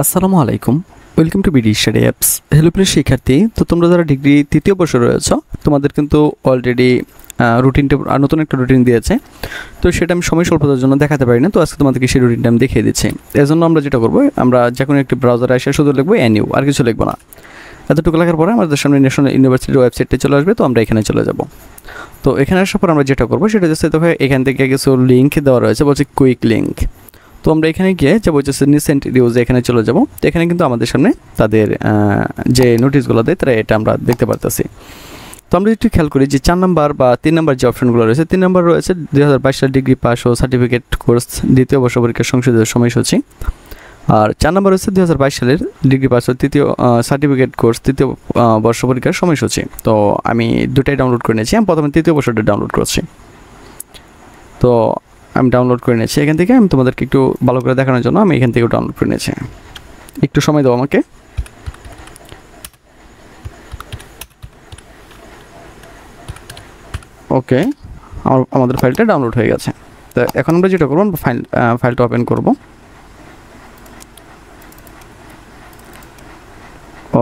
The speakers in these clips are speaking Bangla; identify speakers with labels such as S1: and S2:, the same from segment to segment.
S1: আসসালামু আলাইকুম, welcome to BD study apps. Hello প্রিয় শিক্ষার্থী, তো তোমরা যারা ডিগ্রি তৃতীয় বর্ষে রয়েছ তোমাদের কিন্তু অলরেডি রুটিনটা নতুন একটা রুটিন দিয়েছে। তো সেটা আমি সময় স্বল্পতার জন্য দেখাতে পারি না, তো আজকে তোমাদেরকে সেই রুটিনটা আমি দেখিয়ে দিচ্ছি। এর জন্য আমরা যেটা করবো, আমরা যে কোনো একটি ব্রাউজারে এসে শুধু লিখবো এনইউ, আর কিছু লিখবো না। এতটুকু লেখার পরে আমাদের সামনে ন্যাশনাল ইউনিভার্সিটির ওয়েবসাইটে চলে আসবে, তো আমরা এখানে চলে যাব। তো এখানে আসার পর আমরা যেটা করবো সেটা হচ্ছে, দেখো এখান থেকে কিছু লিঙ্ক দেওয়া রয়েছে, বলছে কুইক লিঙ্ক। তো আমরা এখানে গিয়ে যে বলছে রিসেন্ট নিউজে এখানে চলে যাব। তো এখানে কিন্তু আমাদের সামনে তাদের যে নোটিশগুলো দেয় তারা এটা আমরা দেখতে পারতেছি। তো আমরা একটু খেয়াল করি যে 4 নম্বর বা 3 নম্বর যে অপশনগুলো রয়েছে, 3 নম্বর রয়েছে 2022 সাল ডিগ্রি পাস ও সার্টিফিকেট কোর্স দ্বিতীয় বর্ষ পরীক্ষার সংশোধিত সময়সূচি। আর 4 নম্বর রয়েছে 2022 সালের ডিগ্রি পাস ও তৃতীয় সার্টিফিকেট কোর্স তৃতীয় বর্ষ পরীক্ষার সময়সূচি। তো আমি দুটাই ডাউনলোড করে নিয়েছি। আমি প্রথমে তৃতীয় বর্ষটা ডাউনলোড করছি। তো আমি ডাউনলোড করে নিয়েছি এখান থেকে। আমি তোমাদেরকে একটু ভালো করে দেখানোর জন্য আমি এখান থেকেও ডাউনলোড করে নিয়েছি। একটু সময় দাও আমাকে। ওকে, আমাদের ফাইলটা ডাউনলোড হয়ে গেছে। তো এখন আমরা যেটা করবো, ফাইলটা ওপেন করব।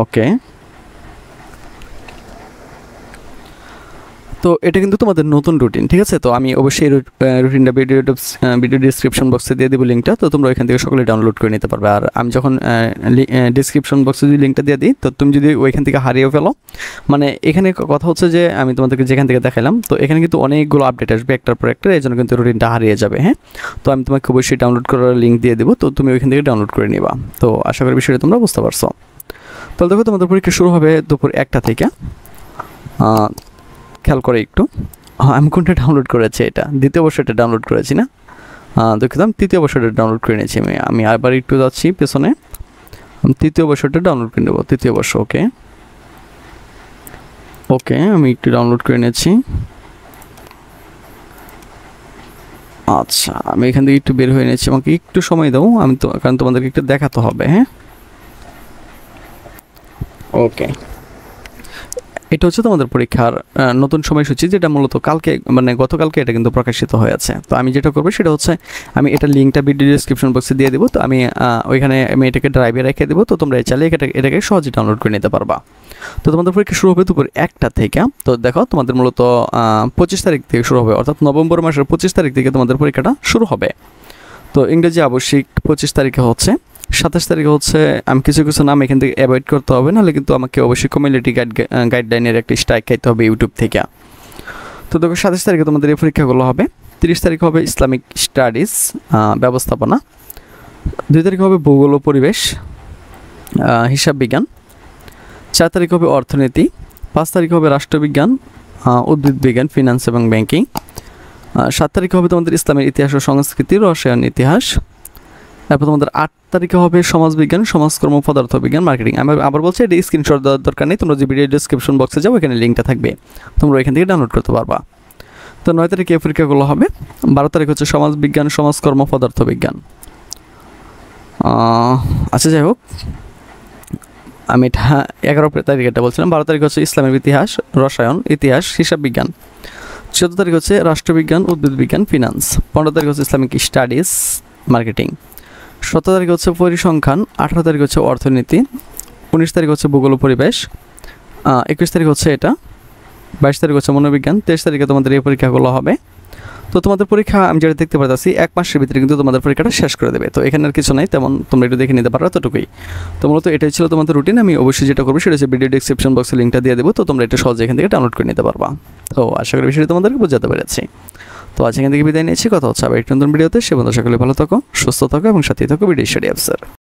S1: ওকে, তো এটা কিন্তু তোমাদের নতুন রুটিন, ঠিক আছে? তো আমি অবশ্যই রুটিনটা ভিডিও ডিসক্রিপশন বক্সে দিয়ে দেবো লিঙ্কটা, তো তোমরা ওইখান থেকে সকলে ডাউনলোড করে নিতে পারবে। আর আমি যখন ডিসক্রিপশন বক্সে যদি লিঙ্কটা দিয়ে দিই, তো তুমি যদি ওইখান থেকে হারিয়ে ফেলো, মানে এখানে কথা হচ্ছে যে আমি তোমাদেরকে যেখান থেকে দেখালাম, তো এখানে কিন্তু অনেকগুলো আপডেট আসবে একটার পর একটা, এই জন্য কিন্তু রুটিনটা হারিয়ে যাবে। হ্যাঁ, তো আমি তোমাকে অবশ্যই ডাউনলোড করার লিঙ্ক দিয়ে দেবো, তো তুমি ওইখান থেকে ডাউনলোড করে নিবা। তো আশা করি বিষয়টা তোমরা বুঝতে পারছো। তাহলে দেখো, তোমাদের পরীক্ষা শুরু হবে দুপুর 1টা থেকে। খেয়াল করে একটু, আমি কোনটা ডাউনলোড করেছি, এটা দ্বিতীয় বর্ষটা ডাউনলোড করেছি না, দেখলাম তৃতীয় বর্ষটা ডাউনলোড করে নিয়েছি। আমি আবার একটু যাচ্ছি পেছনে, আমি তৃতীয় বর্ষটা ডাউনলোড করে নেবো। তৃতীয় বর্ষ, ওকে ওকে, আমি একটু ডাউনলোড করে নিয়েছি। আচ্ছা, আমি এখান থেকে একটু বের হয়ে নিয়েছি, আমাকে একটু সময় দাও, আমি তো কারণ তোমাদেরকে একটু দেখাতে হবে। হ্যাঁ, ওকে, এটা হচ্ছে তোমাদের পরীক্ষার নতুন সময়সূচি, যেটা মূলত কালকে মানে গতকালকে এটা কিন্তু প্রকাশিত হয়েছে। তো আমি যেটা করবো সেটা হচ্ছে, আমি এটা লিঙ্কটা ভিডিও ডিসক্রিপশন বক্সে দিয়ে দেবো। তো আমি ওইখানে আমি এটাকে ড্রাইভে রেখে দেবো, তো তোমরা চাইলে এটাকে সহজে ডাউনলোড করে নিতে পারবা। তো তোমাদের পরীক্ষা শুরু হবে দুপুর 1টা থেকে। তো দেখো, তোমাদের মূলত 25 তারিখ থেকে শুরু হবে, অর্থাৎ নভেম্বর মাসের 25 তারিখ থেকে তোমাদের পরীক্ষাটা শুরু হবে। তো ইংরেজি আবশ্যিক 25 তারিখে হচ্ছে। 27 তারিখে হচ্ছে, আমি কিছু নাম এখান থেকে অ্যাভয়েড করতে হবে, নাহলে কিন্তু আমাকে অবশ্যই কমিউনিটি গাইডলাইনের একটা স্ট্রাইক খাইতে হবে ইউটিউব থেকে। তো দেখো, 27 তারিখে তোমাদের এই পরীক্ষাগুলো হবে। 30 তারিখ হবে ইসলামিক স্টাডিজ ব্যবস্থাপনা। 2 তারিখ হবে ভূগোল ও পরিবেশ হিসাব বিজ্ঞান। 4 তারিখ হবে অর্থনীতি। 5 তারিখ হবে রাষ্ট্রবিজ্ঞান, উদ্ভিদ বিজ্ঞান, ফিনান্স এবং ব্যাংকিং। 7 তারিখে হবে তোমাদের ইসলামের ইতিহাস ও সংস্কৃতি, রসায়ন, ইতিহাস। তারপর তোমাদের 8 তারিখে হবে সমাজবিজ্ঞান, সমাজকর্ম, পদার্থবিজ্ঞান, মার্কেটিং। আমি আবার বলছি, এটা স্ক্রিনশট দেওয়ার দরকার নেই, তোমরা যে ভিডিও ডিসক্রিপশন বক্সে যাও, এখানে লিঙ্কটা থাকবে, তোমরা এখান থেকে ডাউনলোড করতে পারবা। তো 9 তারিখে এই পরীক্ষাগুলো হবে। 12 তারিখ হচ্ছে সমাজবিজ্ঞান, সমাজকর্ম, পদার্থবিজ্ঞান। আচ্ছা, যাই হোক, আমি এটা 11 তারিখ এটা বলছিলাম। 12 তারিখ হচ্ছে ইসলামের ইতিহাস, রসায়ন, ইতিহাস, হিসাব বিজ্ঞান। 14 তারিখ হচ্ছে রাষ্ট্রবিজ্ঞান, উদ্ভিদ বিজ্ঞান, ফিনান্স। 15 তারিখ হচ্ছে ইসলামিক স্টাডিজ, মার্কেটিং। 17 তারিখ হচ্ছে পরিসংখ্যান। 18 তারিখ হচ্ছে অর্থনীতি। 19 তারিখ হচ্ছে ভূগোল ও পরিবেশ। 21 তারিখ হচ্ছে এটা। 22 তারিখ হচ্ছে মনোবিজ্ঞান। 23 তারিখে তোমাদের এই পরীক্ষাগুলো হবে। তো তোমাদের পরীক্ষা আমি যেটা দেখতে পাচ্ছি, 1 মাসের ভিতরে কিন্তু তোমাদের পরীক্ষাটা শেষ করে দেবে। তো এখানে আর কিছু নাই তেমন, তোমরা একটু দেখে নিতে পারো, এতটুকুই। তো মূলত এটাই ছিল তোমাদের রুটিন। আমি অবশ্যই যেটা করবো সেটা হচ্ছে ভিডিও ডিসক্রিপশন বক্সে লিঙ্কটা দিয়ে দেবো, তো তোমরা এটা সহজে এখান থেকে ডাউনলোড করে নিতে পারবা। তো আশা করি বিষয়টা তোমাদেরকে বোঝাতে পেরেছি। তো আজ এখান থেকে বিদায় নিয়েছি, কথা হচ্ছে আবার একটু নতুন ভিডিওতে। সে বন্ধু সকলে ভালো থাকো, সুস্থ থাকো এবং সাথে থাকো বিডি স্টাডি অ্যাপসের।